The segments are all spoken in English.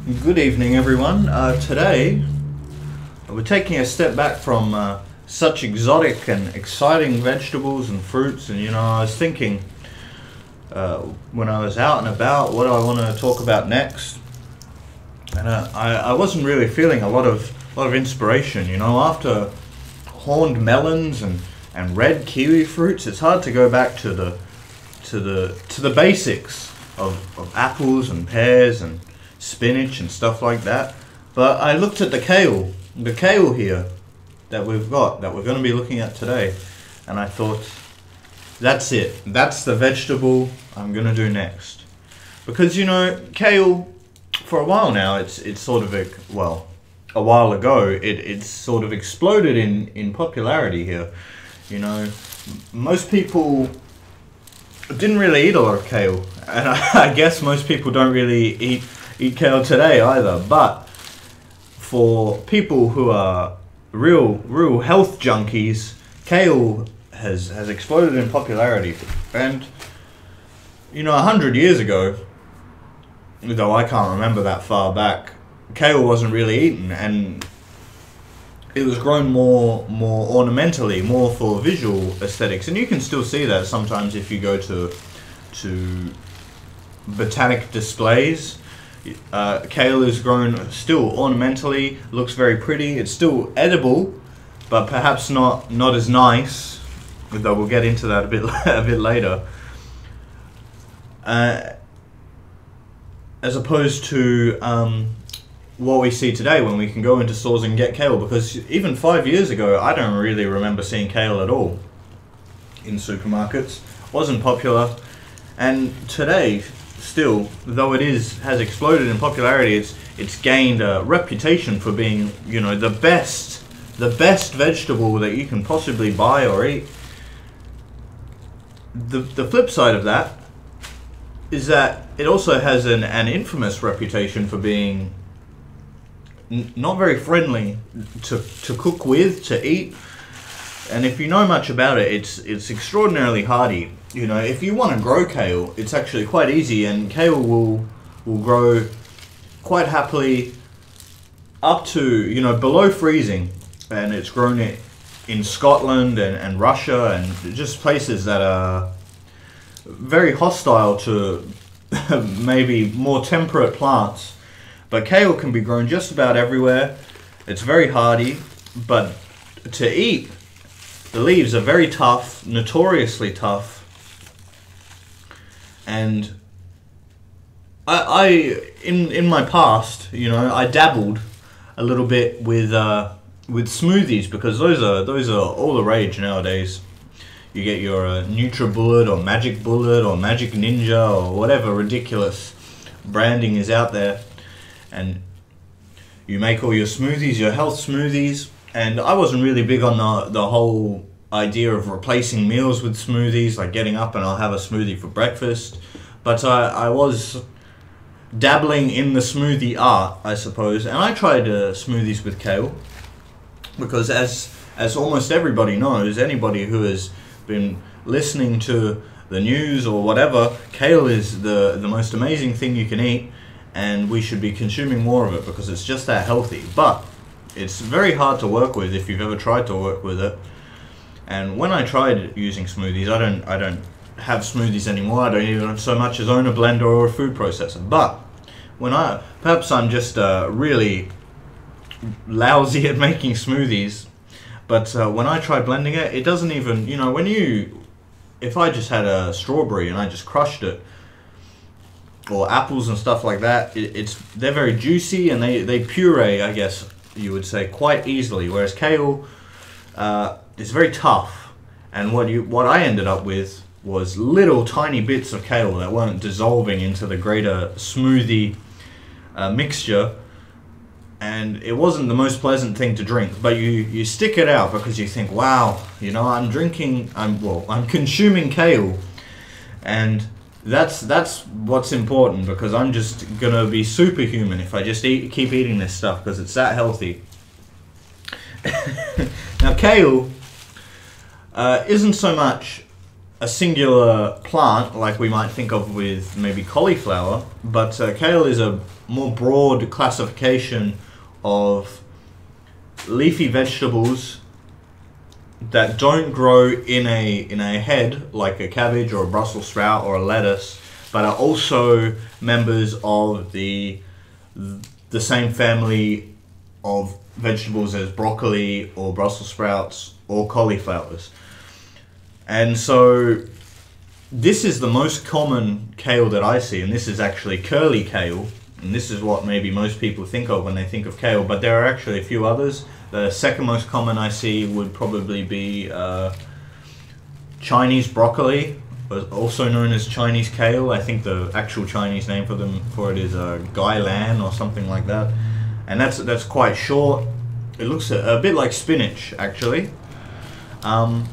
Good evening, everyone. Today, we're taking a step back from such exotic and exciting vegetables and fruits. And I was thinking when I was out and about, what do I want to talk about next? And I wasn't really feeling a lot of inspiration. After horned melons and red kiwi fruits, it's hard to go back to the basics of apples and pears and spinach and stuff like that. But I looked at the kale here that we're going to be looking at today, and I thought, that's it. That's the vegetable I'm going to do next. Because kale, for a while now, it's sort of a while ago it's sort of exploded in popularity here. Most people didn't really eat a lot of kale, and I guess most people don't really eat kale today either. But for people who are real health junkies, kale has exploded in popularity. And 100 years ago, though I can't remember that far back, kale wasn't really eaten, and it was grown more ornamentally, more for visual aesthetics. And you can still see that sometimes if you go to botanic displays. Kale is grown still ornamentally, looks very pretty. It's still edible, but perhaps not as nice, though we'll get into that a bit later. As opposed to what we see today, when we can go into stores and get kale, because even 5 years ago I don't really remember seeing kale at all in supermarkets. Wasn't popular. And today, still, though it has exploded in popularity, it's gained a reputation for being the best vegetable that you can possibly buy or eat. The flip side of that is that it also has an infamous reputation for being not very friendly to cook with, to eat. And if you know much about it, it's extraordinarily hardy. If you want to grow kale, it's actually quite easy, and kale will grow quite happily up to below freezing, and it's grown it in Scotland and Russia and just places that are very hostile to maybe more temperate plants. But kale can be grown just about everywhere. It's very hardy, but to eat, the leaves are very tough, notoriously tough. And I in my past, I dabbled a little bit with smoothies, because those are all the rage nowadays. You get your NutriBullet or Magic Bullet or Magic Ninja or whatever ridiculous branding is out there, and you make all your smoothies, your health smoothies. And I wasn't really big on the whole idea of replacing meals with smoothies, like getting up and I'll have a smoothie for breakfast. But I was dabbling in the smoothie art, I suppose, and I tried smoothies with kale, because as almost everybody knows, anybody who has been listening to the news or whatever, kale is the most amazing thing you can eat, and we should be consuming more of it because it's just that healthy. But it's very hard to work with if you've ever tried to work with it. And when I tried using smoothies, I don't have smoothies anymore. I don't even so much as own a blender or a food processor. But perhaps I'm just really lousy at making smoothies. But when I try blending it, it doesn't even, if I just had a strawberry and I just crushed it, or apples and stuff like that, they're very juicy, and they puree, I guess you would say, quite easily. Whereas kale is very tough, and what I ended up with was little tiny bits of kale that weren't dissolving into the greater smoothie mixture, and it wasn't the most pleasant thing to drink. But you stick it out because you think, wow, I'm consuming kale, and that's what's important, because I'm just gonna be superhuman if I just keep eating this stuff, because it's that healthy. Now kale isn't so much a singular plant like we might think of with maybe cauliflower, but kale is a more broad classification of leafy vegetables that don't grow in a head like a cabbage or a Brussels sprout or a lettuce, but are also members of the same family of vegetables as broccoli or Brussels sprouts or cauliflowers. And so this is the most common kale that I see, and this is actually curly kale, and this is what maybe most people think of when they think of kale, but there are actually a few others. The second most common I see would probably be Chinese broccoli, also known as Chinese kale. I think the actual Chinese name for it is Gai Lan or something like that. And that's quite short. It looks a bit like spinach, actually. And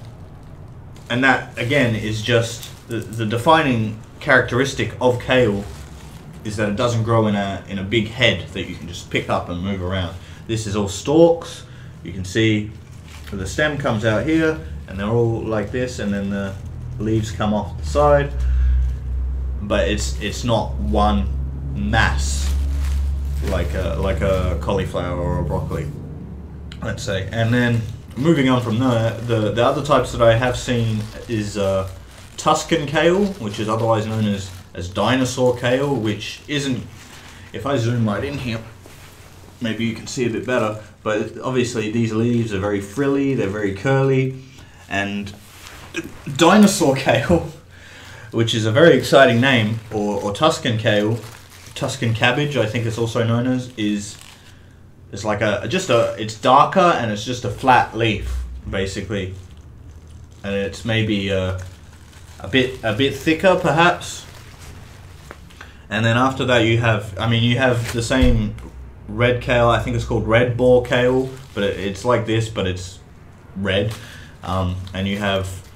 that, again, is just the defining characteristic of kale is that it doesn't grow in a big head that you can just pick up and move around. This is all stalks. You can see the stem comes out here, and they're all like this, and then the leaves come off the side. But it's not one mass like a cauliflower or a broccoli, let's say. And then moving on from there, the other types that I have seen is Tuscan kale, which is otherwise known as dinosaur kale, which isn't, if I zoom right in here, maybe you can see a bit better, but obviously these leaves are very frilly, they're very curly, and dinosaur kale, which is a very exciting name, or Tuscan kale, Tuscan cabbage I think it's also known as, is like it's darker and it's just a flat leaf basically, and it's maybe a bit thicker perhaps. And then after that you have the same red kale. I think it's called red ball kale, but it's like this, but it's red. And you have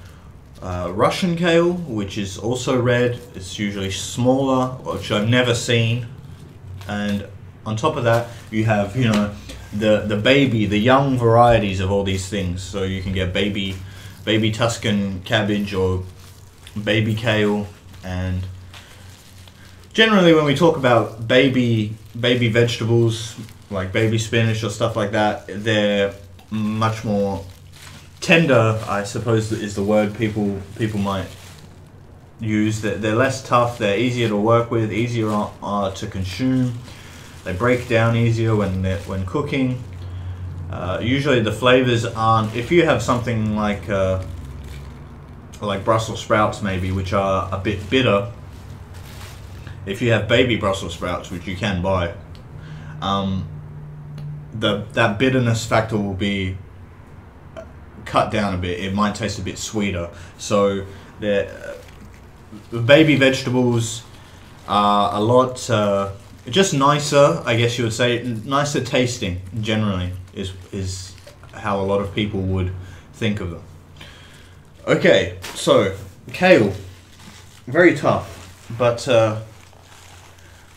Russian kale, which is also red. It's usually smaller, which I've never seen. And on top of that, you have the young varieties of all these things. So you can get baby Tuscan cabbage or baby kale. And generally, when we talk about baby vegetables like baby spinach or stuff like that, they're much more tender, I suppose is the word people might use. They're less tough, they're easier to work with, easier to consume. They break down easier when cooking. Usually the flavors aren't, if you have something like Brussels sprouts maybe, which are a bit bitter, if you have baby Brussels sprouts, which you can buy, that bitterness factor will be cut down a bit. It might taste a bit sweeter. So the baby vegetables are a lot just nicer, I guess you would say, nicer tasting generally is how a lot of people would think of them. Okay, so kale, very tough, but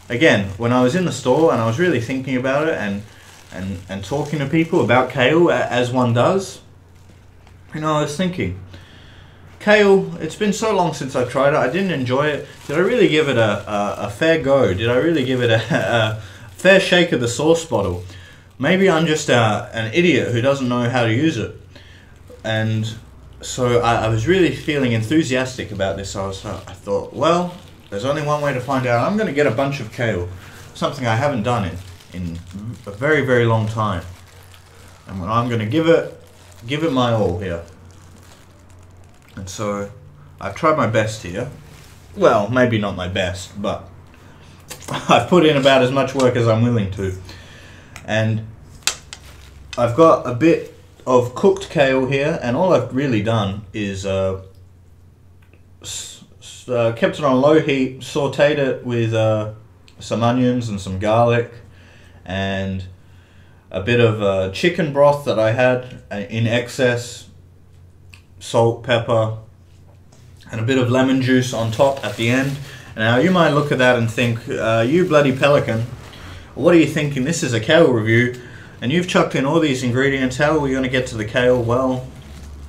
again, when I was in the store and I was really thinking about it and talking to people about kale, as one does, I was thinking, kale, it's been so long since I've tried it, I didn't enjoy it. Did I really give it a fair go? Did I really give it a fair shake of the sauce bottle? Maybe I'm just an idiot who doesn't know how to use it. And so I was really feeling enthusiastic about this. I thought, well, there's only one way to find out. I'm going to get a bunch of kale, something I haven't done in a very, very long time. And I'm going to give it my all here. And so I've tried my best here. Well, maybe not my best, but I've put in about as much work as I'm willing to. And I've got a bit of cooked kale here, and all I've really done is kept it on low heat, sauteed it with some onions and some garlic and a bit of chicken broth that I had in excess, salt, pepper, and a bit of lemon juice on top at the end. Now you might look at that and think, you bloody pelican, what are you thinking? This is a kale review and you've chucked in all these ingredients. How are we going to get to the kale? Well,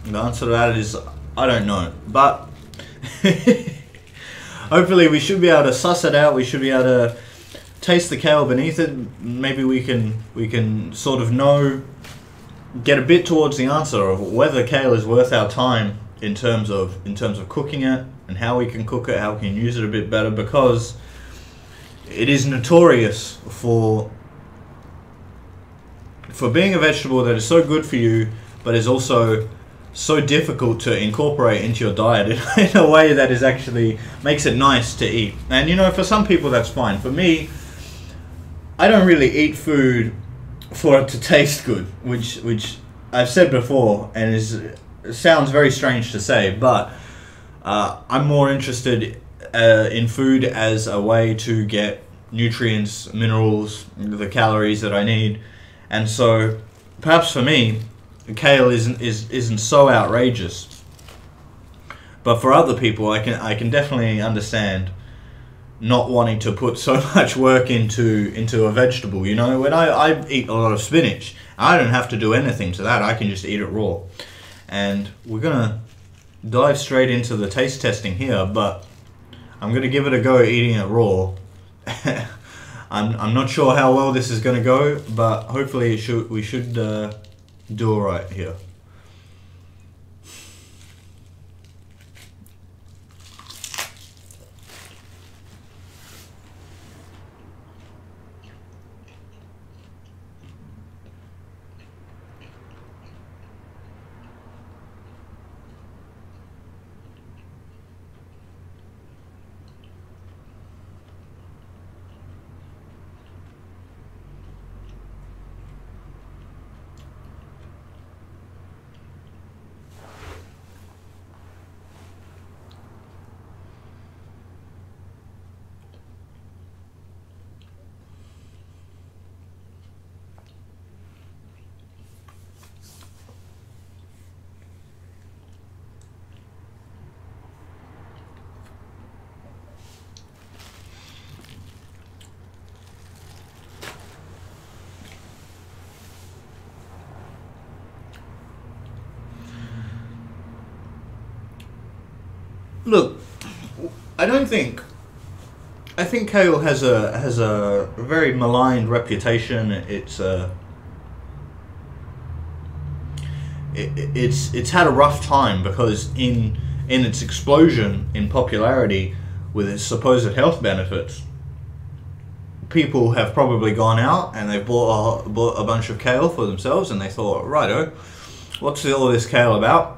the answer to that is I don't know, but hopefully we should be able to suss it out. We should be able to taste the kale beneath it, maybe we can sort of get a bit towards the answer of whether kale is worth our time in terms of cooking it, and how we can cook it, how we can use it a bit better, because it is notorious for being a vegetable that is so good for you, but is also so difficult to incorporate into your diet in a way that is actually makes it nice to eat. And you know, for some people that's fine. For me, I don't really eat food for it to taste good, which I've said before, and sounds very strange to say, but I'm more interested in food as a way to get nutrients, minerals, the calories that I need. And so perhaps for me, kale isn't so outrageous, but for other people, I can definitely understand not wanting to put so much work into a vegetable. You know, when I eat a lot of spinach, I don't have to do anything to that. I can just eat it raw. And we're gonna dive straight into the taste testing here, but I'm gonna give it a go eating it raw. I'm not sure how well this is gonna go, but hopefully we should do all right here. Look, I think kale has a very maligned reputation. It's had a rough time because in its explosion in popularity with its supposed health benefits, people have probably gone out and they've bought a bunch of kale for themselves, and they thought, righto, what's all this kale about?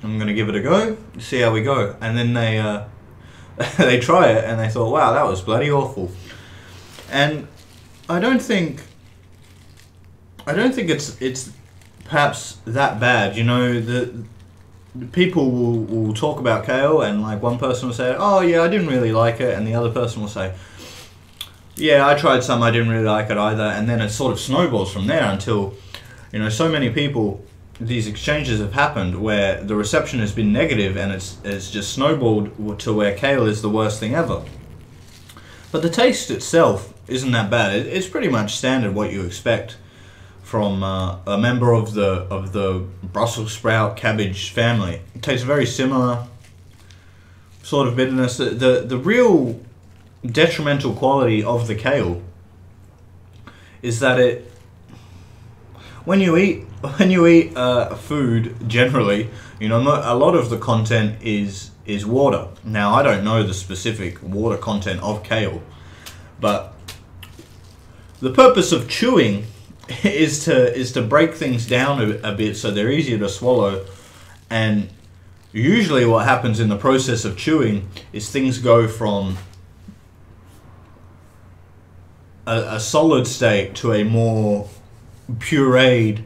I'm going to give it a go, see how we go. And then they try it and they thought, wow, that was bloody awful. And I don't think it's perhaps that bad. You know, the people will talk about kale, and like one person will say, oh yeah, I didn't really like it, and the other person will say, yeah, I tried some, I didn't really like it either. And then it sort of snowballs from there until, you know, so many people, these exchanges have happened where the reception has been negative, and it's just snowballed to where kale is the worst thing ever. But the taste itself isn't that bad. It's pretty much standard what you expect from a member of the Brussels sprout cabbage family. It tastes very similar, sort of bitterness. The real detrimental quality of the kale is that when you eat food generally, you know, a lot of the content is water. Now, I don't know the specific water content of kale, but the purpose of chewing is to break things down a bit so they're easier to swallow. And usually what happens in the process of chewing is things go from a solid state to a more pureed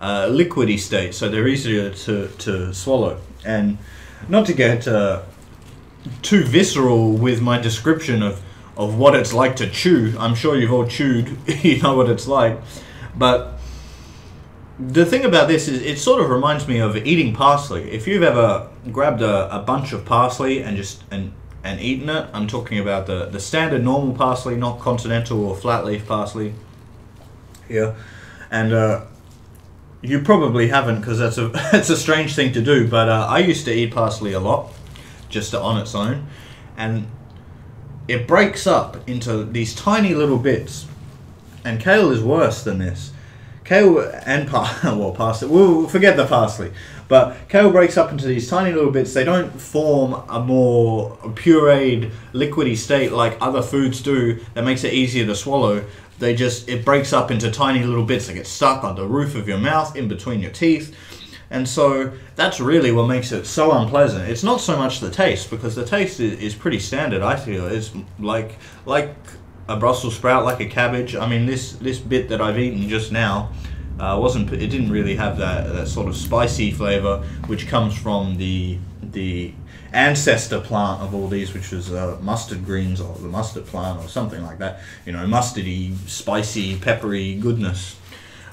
liquidy state, so they're easier to swallow. And not to get too visceral with my description of what it's like to chew, I'm sure you've all chewed, you know what it's like, but the thing about this is it sort of reminds me of eating parsley. If you've ever grabbed a bunch of parsley and eaten it, I'm talking about the standard normal parsley, not continental or flat leaf parsley here. And you probably haven't, because that's a strange thing to do, but I used to eat parsley a lot, just on its own. And it breaks up into these tiny little bits. And kale is worse than this. Kale and parsley, we'll forget the parsley. But kale breaks up into these tiny little bits. They don't form a more pureed, liquidy state like other foods do that makes it easier to swallow. It breaks up into tiny little bits that get stuck on the roof of your mouth, in between your teeth. And so that's really what makes it so unpleasant. It's not so much the taste, because the taste is pretty standard, I feel. It's like a Brussels sprout, like a cabbage. I mean, this bit that I've eaten just now, it didn't really have that sort of spicy flavor, which comes from the ancestor plant of all these, which was mustard greens, or the mustard plant, or something like that. You know, mustardy, spicy, peppery goodness,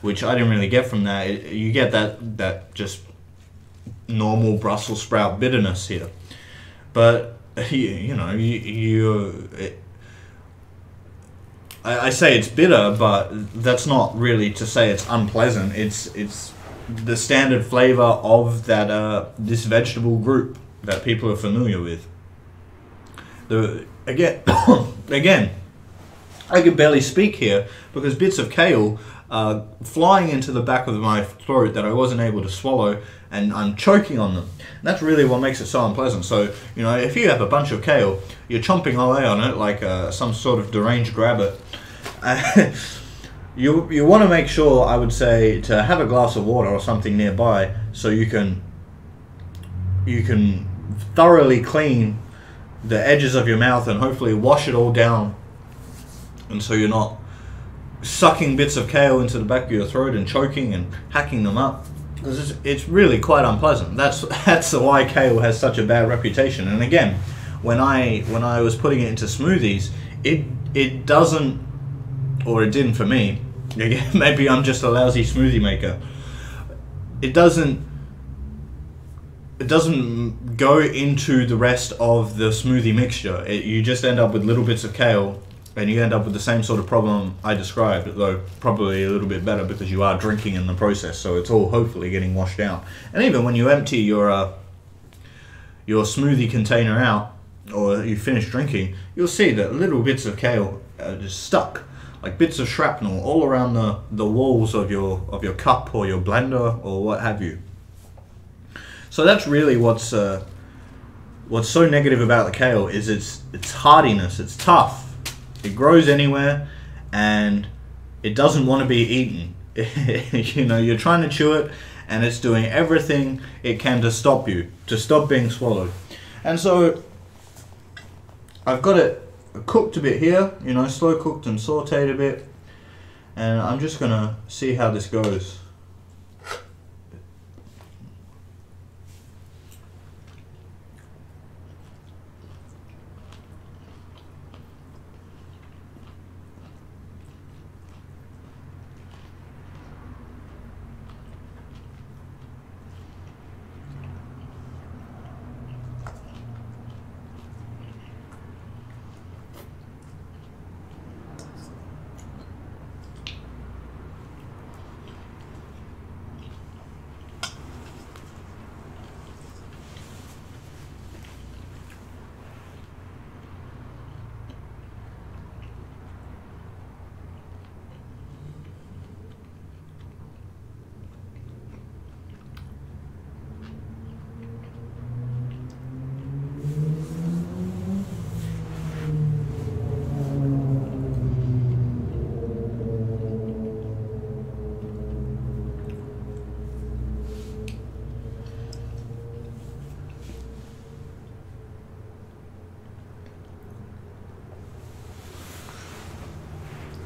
which I didn't really get from that. You get that just normal Brussels sprout bitterness here, but I say it's bitter, but that's not really to say it's unpleasant. It's the standard flavor of that this vegetable group that people are familiar with. Again, I can barely speak here because bits of kale are flying into the back of my throat that I wasn't able to swallow, and I'm choking on them. And that's really what makes it so unpleasant. So, you know, if you have a bunch of kale, you're chomping away on it like some sort of deranged rabbit. You want to make sure, I would say, to have a glass of water or something nearby, so you can thoroughly clean the edges of your mouth and hopefully wash it all down, and so you're not sucking bits of kale into the back of your throat and choking and hacking them up, because it's really quite unpleasant. That's why kale has such a bad reputation. And again, when I was putting it into smoothies, it doesn't, or it didn't for me. Maybe I'm just a lousy smoothie maker. It doesn't go into the rest of the smoothie mixture. You just end up with little bits of kale, and you end up with the same sort of problem I described, though probably a little bit better because you are drinking in the process, so it's all hopefully getting washed out. And even when you empty your smoothie container out, or you finish drinking, you'll see that little bits of kale are just stuck, like bits of shrapnel, all around the walls of your cup or your blender or what have you. So that's really what's so negative about the kale, is its hardiness. It's tough. It grows anywhere, and it doesn't want to be eaten. You know, you're trying to chew it, and it's doing everything it can to stop being swallowed. And so I've got it cooked a bit here, you know, slow cooked and sauteed a bit, and I'm just gonna see how this goes.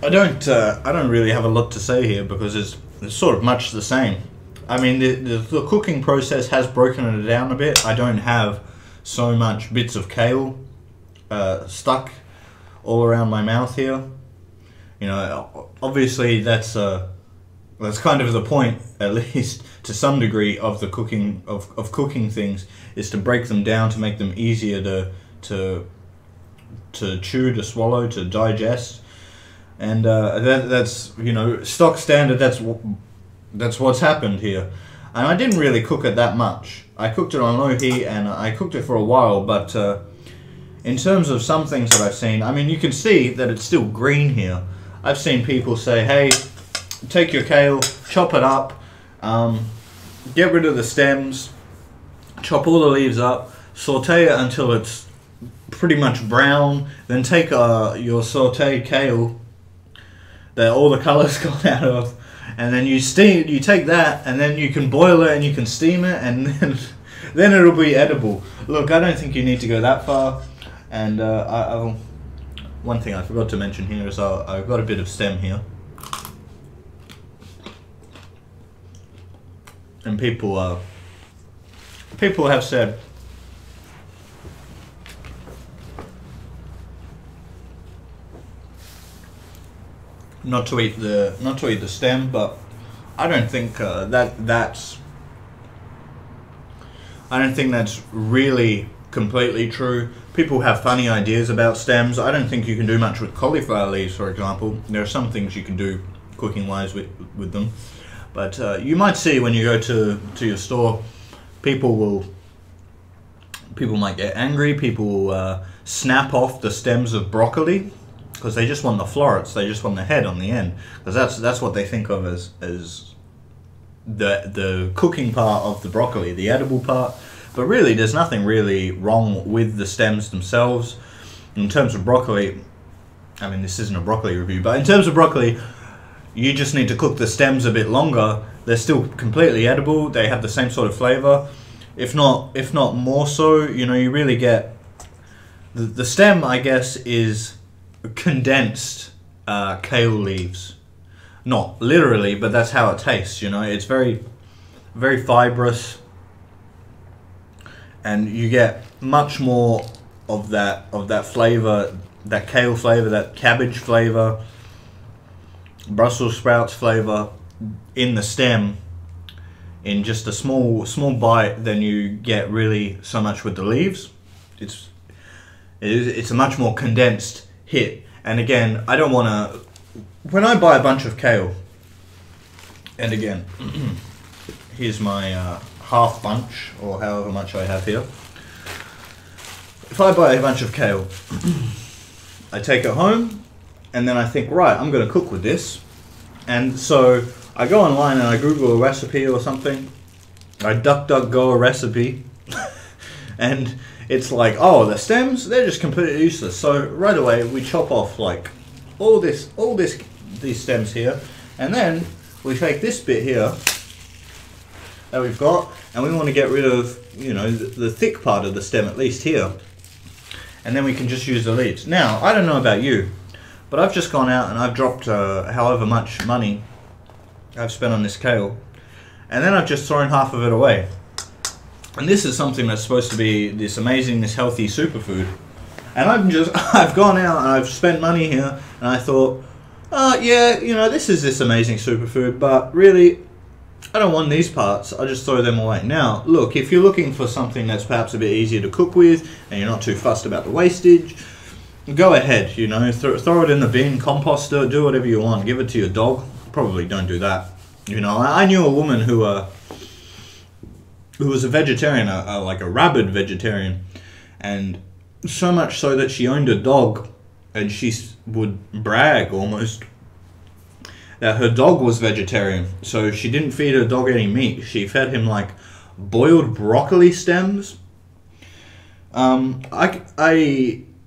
I don't really have a lot to say here, because it's sort of much the same. I mean, the cooking process has broken it down a bit. I don't have so much bits of kale stuck all around my mouth here. You know, obviously that's kind of the point, at least to some degree, of the cooking of cooking things, is to break them down to make them easier to chew, to swallow, to digest. And that's, you know, stock standard. That's what's happened here. And I didn't really cook it that much. I cooked it on low heat, and I cooked it for a while, but in terms of some things that I've seen, I mean, you can see that it's still green here. I've seen people say, hey, take your kale, chop it up, get rid of the stems, chop all the leaves up, saute it until it's pretty much brown, then take your sauteed kale that all the color's gone out of, and then you take that, and then you can boil it and you can steam it, and then it'll be edible. Look, I don't think you need to go that far. And one thing I forgot to mention here is I've got a bit of stem here, and people have said not to eat the stem, but I don't think that's really completely true. People have funny ideas about stems. I don't think you can do much with cauliflower leaves, for example. There are some things you can do cooking wise with them, but you might see when you go to your store, people might get angry. People will snap off the stems of broccoli because they just want the florets, they just want the head on the end, because that's what they think of as the cooking part of the broccoli, the edible part. But really, there's nothing really wrong with the stems themselves. In terms of broccoli, I mean, this isn't a broccoli review, but in terms of broccoli, you just need to cook the stems a bit longer. They're still completely edible. They have the same sort of flavor, if not more so. You know, you really get the stem, I guess, is condensed kale leaves. Not literally, but that's how it tastes. You know, it's very, very fibrous, and you get much more of that flavor, that kale flavor, that cabbage flavor, Brussels sprouts flavor in the stem in just a small bite than you get really so much with the leaves. It's a much more condensed hit. And again, I don't want to, when I buy a bunch of kale, and again, here's my half bunch, or however much I have here. If I buy a bunch of kale, I take it home, and then I think, right, I'm going to cook with this. And so I go online and I Google a recipe or something. I DuckDuckGo a recipe, and it's like, oh, the stems, they're just completely useless. So right away we chop off like all these stems here, and then we take this bit here that we've got, and we want to get rid of, you know, the thick part of the stem, at least here, and then we can just use the leaves. Now, I don't know about you, but I've just gone out and I've dropped however much money I've spent on this kale, and then I've just thrown half of it away. And this is something that's supposed to be this amazing, this healthy superfood, and I've gone out and I've spent money here, and I thought, yeah, you know, this is this amazing superfood, but really, I don't want these parts. I'll just throw them away. Now, look, if you're looking for something that's perhaps a bit easier to cook with, and you're not too fussed about the wastage, go ahead, you know, throw it in the bin, compost it, do whatever you want, give it to your dog. Probably don't do that. You know, I knew a woman who was a vegetarian, like a rabid vegetarian, and so much so that she owned a dog, and she would brag almost that her dog was vegetarian, so she didn't feed her dog any meat. She fed him like boiled broccoli stems. I've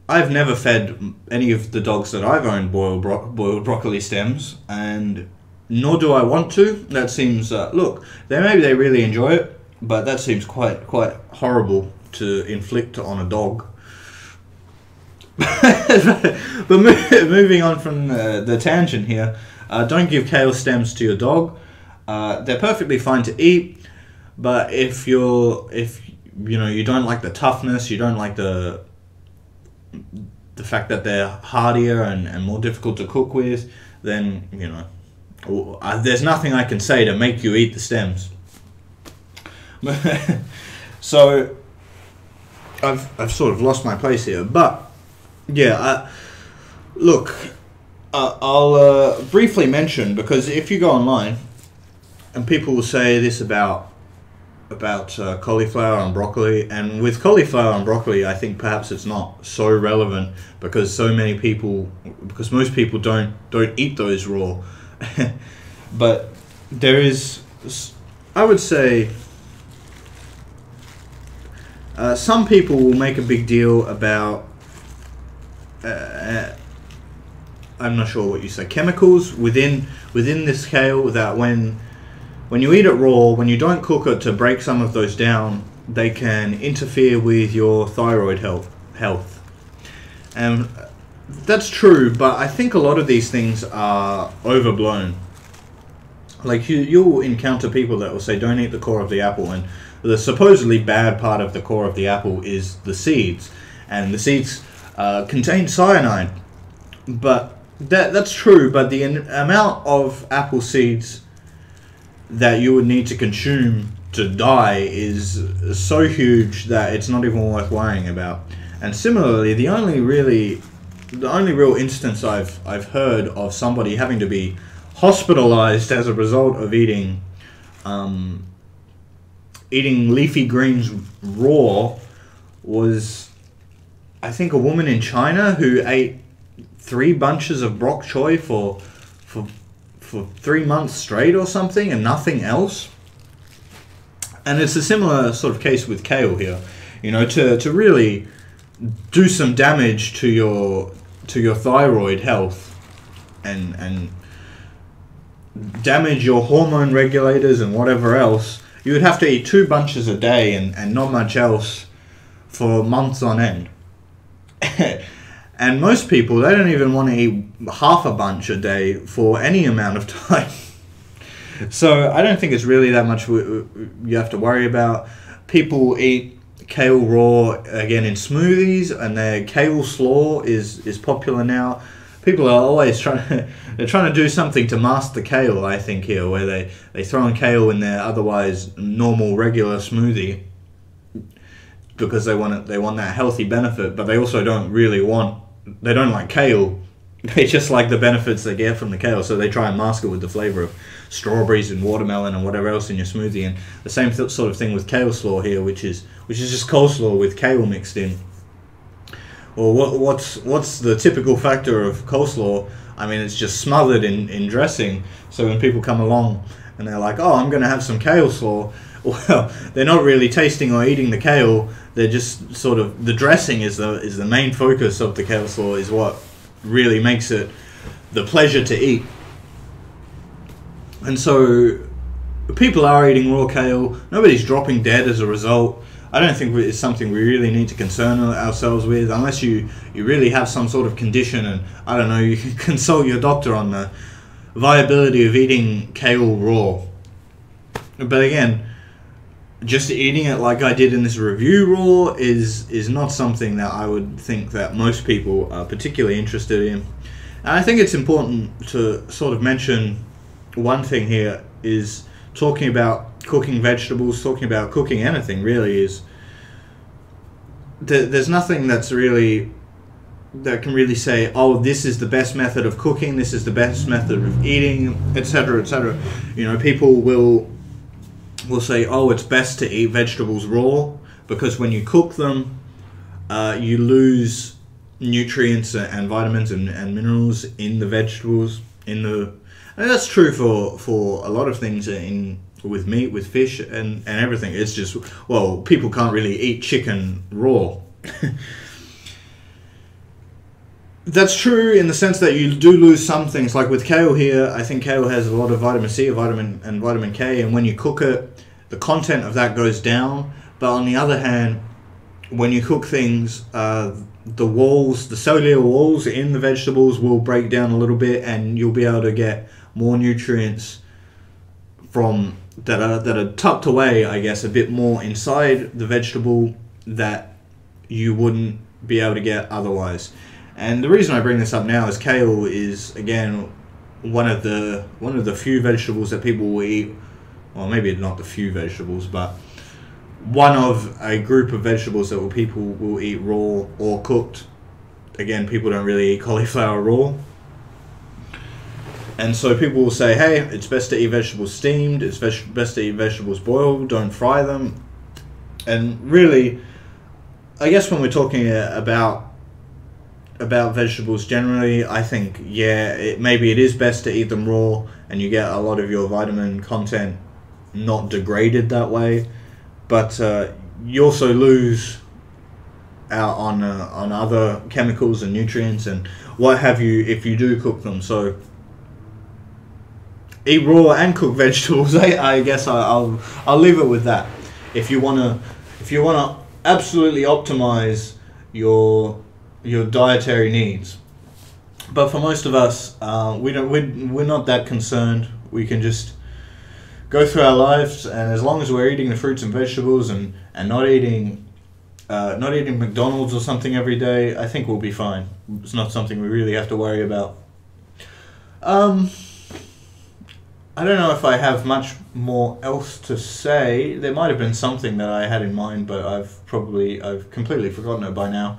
never fed any of the dogs that I've owned boiled broccoli stems, and nor do I want to. That seems look, maybe they really enjoy it, but that seems quite horrible to inflict on a dog. But moving on from the tangent here. Don't give kale stems to your dog. They're perfectly fine to eat, but if you know, you don't like the toughness, you don't like the fact that they're hardier and more difficult to cook with, then, you know, there's nothing I can say to make you eat the stems. So I've sort of lost my place here, but yeah, look. I'll briefly mention, because if you go online and people will say this about cauliflower and broccoli. And with cauliflower and broccoli, I think perhaps it's not so relevant because most people don't eat those raw. But there is, I would say, some people will make a big deal about, I'm not sure what you say, chemicals within this kale, that when you eat it raw, when you don't cook it to break some of those down, they can interfere with your thyroid health. And that's true, but I think a lot of these things are overblown. Like you'll encounter people that will say don't eat the core of the apple, and the supposedly bad part of the core of the apple is the seeds, and the seeds contain cyanide. But that's true, but the amount of apple seeds that you would need to consume to die is so huge that it's not even worth worrying about. And similarly, the only real instance I've heard of somebody having to be hospitalized as a result of eating leafy greens raw was, I think, a woman in China who ate 3 bunches of bok choy for 3 months straight or something, and nothing else. And it's a similar sort of case with kale here. You know, to really do some damage to your thyroid health and damage your hormone regulators and whatever else, you would have to eat 2 bunches a day and not much else for months on end. And most people, they don't even want to eat half a bunch a day for any amount of time. So I don't think it's really that much you have to worry about. People eat kale raw, again, in smoothies, and their kale slaw is popular now. People are always trying to do something to mask the kale, I think, here, where they throw in kale in their otherwise normal, regular smoothie because they want that healthy benefit, but they also don't like kale. They just like the benefits they get from the kale, so they try and mask it with the flavor of strawberries and watermelon and whatever else in your smoothie. And the same sort of thing with kale slaw here, which is just coleslaw with kale mixed in. Well, what's the typical factor of coleslaw? I mean, it's just smothered in dressing. So when people come along and they're like, "Oh, I'm going to have some kale slaw," well, they're not really tasting or eating the kale. They're just sort of, the dressing is the main focus of the kale slaw, is what really makes it the pleasure to eat. And so people are eating raw kale. Nobody's dropping dead as a result. I don't think it's something we really need to concern ourselves with, unless you really have some sort of condition, and I don't know, you can consult your doctor on the viability of eating kale raw. But again, just eating it like I did in this review raw is not something that I would think that most people are particularly interested in. And I think it's important to sort of mention one thing here, is talking about cooking vegetables, talking about cooking anything really, is there's nothing that can really say, oh, this is the best method of cooking, this is the best method of eating, etc., etc. You know, people will say, oh, it's best to eat vegetables raw because when you cook them, you lose nutrients and vitamins and minerals in the vegetables. And that's true for a lot of things with meat, with fish, and everything. It's just, well, people can't really eat chicken raw. That's true in the sense that you do lose some things. Like with kale here, I think kale has a lot of vitamin C, vitamin K, and when you cook it, the content of that goes down. But on the other hand, when you cook things, the cellular walls in the vegetables will break down a little bit, and you'll be able to get more nutrients from that are tucked away, I guess, a bit more inside the vegetable that you wouldn't be able to get otherwise. And the reason I bring this up now is kale is, again, one of the few vegetables that people will eat, well, maybe not the few vegetables, but one of a group of vegetables that people will eat raw or cooked. Again, people don't really eat cauliflower raw. And so people will say, hey, it's best to eat vegetables steamed, it's best to eat vegetables boiled, don't fry them. And really, I guess when we're talking about vegetables generally, I think, yeah, maybe it is best to eat them raw, and you get a lot of your vitamin content not degraded that way. But you also lose out on other chemicals and nutrients and what have you if you do cook them. So eat raw and cook vegetables. I guess I'll leave it with that. If you wanna absolutely optimize your dietary needs. But for most of us, we're not that concerned. We can just go through our lives, and as long as we're eating the fruits and vegetables and not eating McDonald's or something every day, I think we'll be fine. It's not something we really have to worry about. I don't know if I have much more else to say. There might have been something that I had in mind, but I've completely forgotten it by now.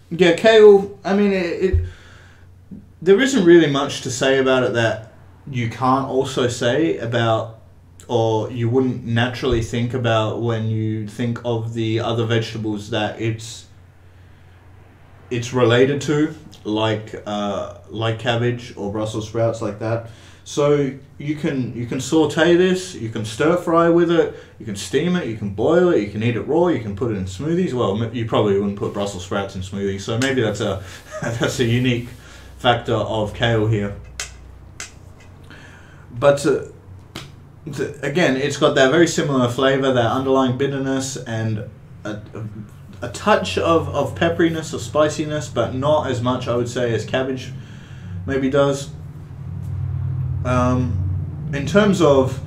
Yeah, kale, I mean, there isn't really much to say about it that you can't also say about, or you wouldn't naturally think about when you think of the other vegetables that it's related to, like cabbage or Brussels sprouts, like that. So you can saute this, you can stir fry with it, you can steam it, you can boil it, you can eat it raw, you can put it in smoothies. Well, you probably wouldn't put Brussels sprouts in smoothies, so maybe that's a unique factor of kale here. But again, it's got that very similar flavor, that underlying bitterness, and a touch of pepperiness or spiciness, but not as much, I would say, as cabbage maybe does. In terms of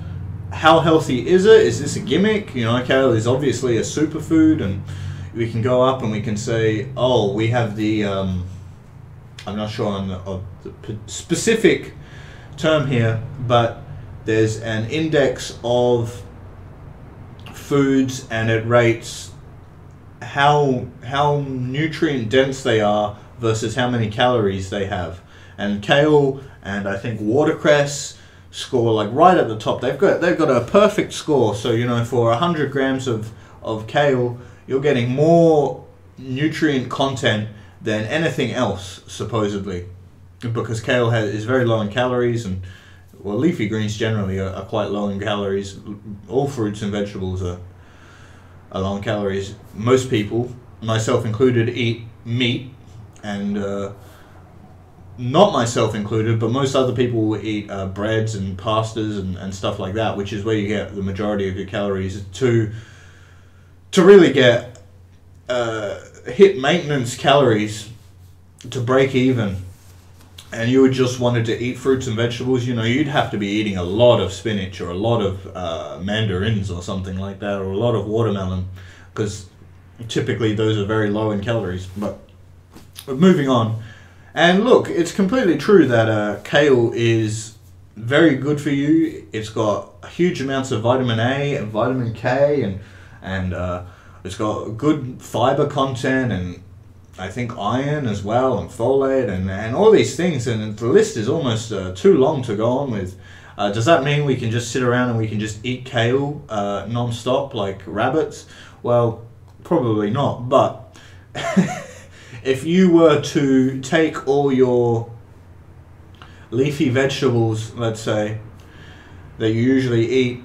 how healthy is this a gimmick? You know, kale is obviously a superfood, and we can go up and we can say, oh, we have the I'm not sure on the specific term here, but there's an index of foods, and it rates how nutrient dense they are versus how many calories they have. And kale and I think watercress score like right at the top. They've got a perfect score. So, you know, for 100 grams of kale, you're getting more nutrient content than anything else, supposedly, because kale is very low in calories, and well, leafy greens generally are quite low in calories. All fruits and vegetables are low in calories. Most people, myself included, eat meat, and not myself included, but most other people will eat breads and pastas and stuff like that, which is where you get the majority of your calories. To really get hit maintenance calories to break even, and you would just wanted to eat fruits and vegetables, you know, you'd have to be eating a lot of spinach or a lot of mandarins or something like that, or a lot of watermelon, because typically those are very low in calories. But moving on. And look, it's completely true that kale is very good for you. It's got huge amounts of vitamin A and vitamin K, and it's got good fiber content, and I think iron as well, and folate, and all these things. And the list is almost too long to go on with. Does that mean we can just sit around and we can just eat kale non-stop like rabbits? Well, probably not, but if you were to take all your leafy vegetables, let's say, that you usually eat,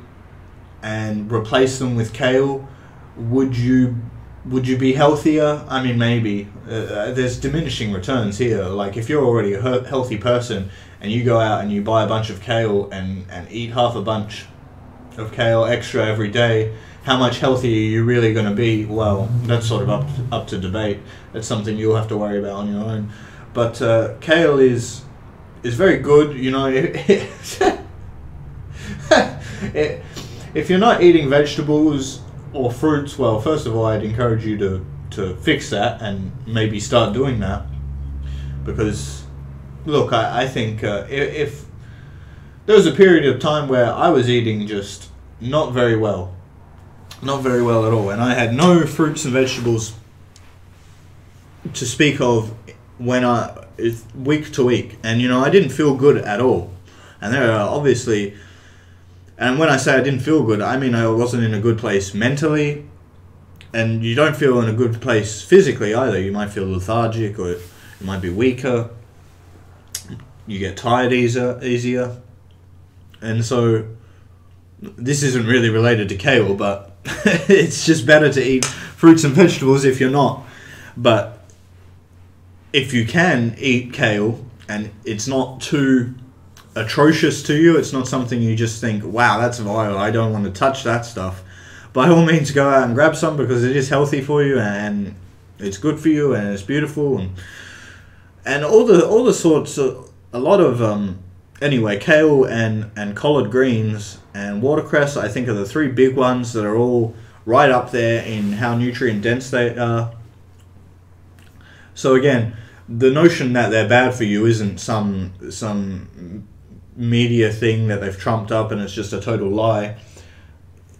and replace them with kale, would you be healthier? I mean, maybe. There's diminishing returns here. Like, if you're already a healthy person and you go out and you buy a bunch of kale and eat half a bunch of kale extra every day, how much healthier are you really going to be? Well, that's sort of up to debate. That's something you'll have to worry about on your own. But kale is very good. You know, if you're not eating vegetables or fruits, well, first of all, I'd encourage you to fix that and maybe start doing that. Because, look, I think if there was a period of time where I was eating just not very well at all, and I had no fruits and vegetables to speak of when it's week to week, and you know, I didn't feel good at all. And there are obviously, and when I say I didn't feel good, I mean I wasn't in a good place mentally, and you don't feel in a good place physically either. You might feel lethargic, or you might be weaker. You get tired easier. And so this isn't really related to kale, but it's just better to eat fruits and vegetables if you're not. But if you can eat kale and it's not too atrocious to you, it's not something you just think, wow, that's vile, I don't want to touch that stuff, by all means go out and grab some, because it is healthy for you and it's good for you and it's beautiful, and all the sorts of, a lot of anyway, kale and collard greens and watercress, I think, are the three big ones that are all right up there in how nutrient dense they are. So again, the notion that they're bad for you isn't some media thing that they've trumped up and it's just a total lie.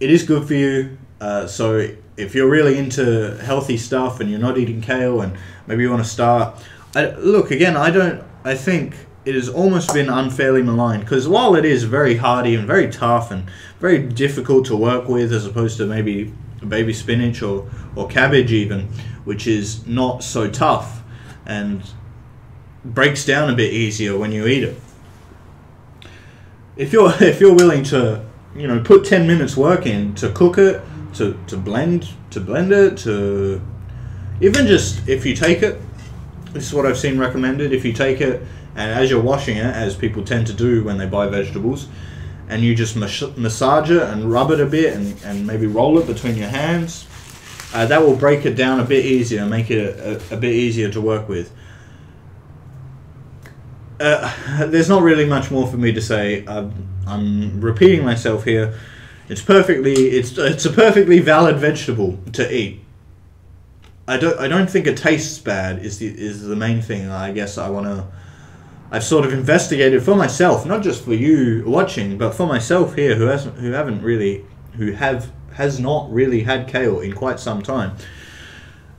It is good for you. So if you're really into healthy stuff and you're not eating kale and maybe you want to start, I think it has almost been unfairly maligned, because while it is very hardy and very tough and very difficult to work with, as opposed to maybe baby spinach or cabbage even, which is not so tough and breaks down a bit easier when you eat it. If you're willing to, you know, put 10 minutes work in to cook it, to blend it, to even just if you take it, this is what I've seen recommended, if you take it and as you're washing it, as people tend to do when they buy vegetables, and you just massage it and rub it a bit and maybe roll it between your hands, that will break it down a bit easier and make it a bit easier to work with. There's not really much more for me to say. I'm repeating myself here. It's a perfectly valid vegetable to eat. I don't think it tastes bad is the main thing. I guess I've sort of investigated for myself, not just for you watching, but for myself here, who has not really had kale in quite some time.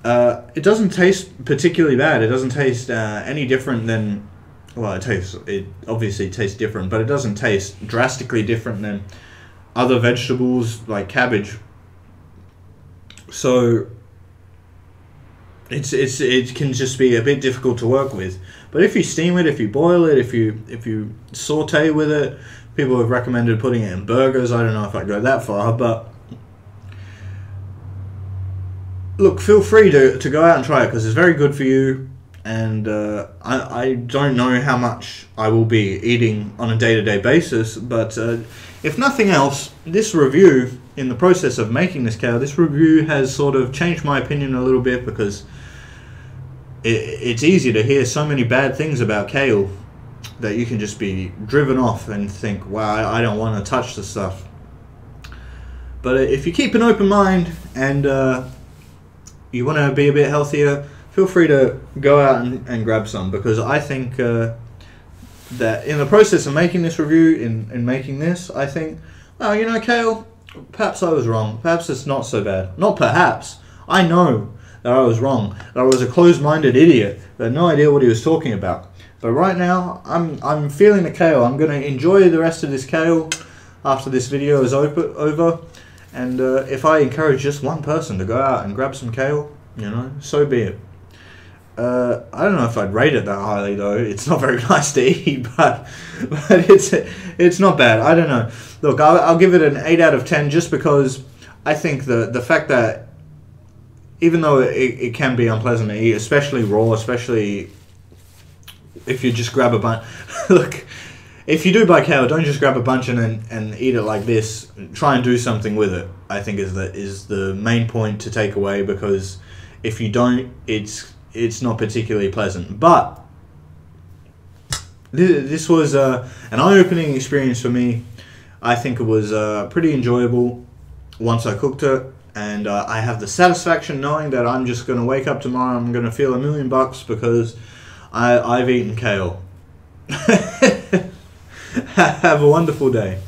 It doesn't taste particularly bad. It doesn't taste any different than, well, it obviously tastes different, but it doesn't taste drastically different than other vegetables like cabbage. So it can just be a bit difficult to work with. But if you steam it, if you boil it, if you saute with it, people have recommended putting it in burgers. I don't know if I'd go that far, but look, feel free to go out and try it, because it's very good for you. And I don't know how much I will be eating on a day-to-day basis, but if nothing else, this review, in the process of making this kale, this review has sort of changed my opinion a little bit, because it's easy to hear so many bad things about kale that you can just be driven off and think, wow, I don't want to touch this stuff. But if you keep an open mind and you want to be a bit healthier, feel free to go out and grab some, because I think that in the process of making this review, in making this, I think, well, you know, kale, perhaps I was wrong. Perhaps it's not so bad. Not perhaps. I know that I was wrong. That I was a closed-minded idiot that had no idea what he was talking about. But right now, I'm feeling the kale. I'm going to enjoy the rest of this kale after this video is over. And if I encourage just one person to go out and grab some kale, you know, so be it. I don't know if I'd rate it that highly, though. It's not very nice to eat, but it's not bad. I don't know. Look, I'll give it an 8 out of 10, just because I think the fact that even though it can be unpleasant to eat, especially raw, especially if you just grab a bunch. Look, if you do buy kale, don't just grab a bunch and eat it like this. Try and do something with it, I think is the main point to take away, because if you don't, it's not particularly pleasant. But this was an eye-opening experience for me. I think it was pretty enjoyable once I cooked it, and I have the satisfaction knowing that I'm just going to wake up tomorrow and I'm going to feel $1 million because I've eaten kale. Have a wonderful day.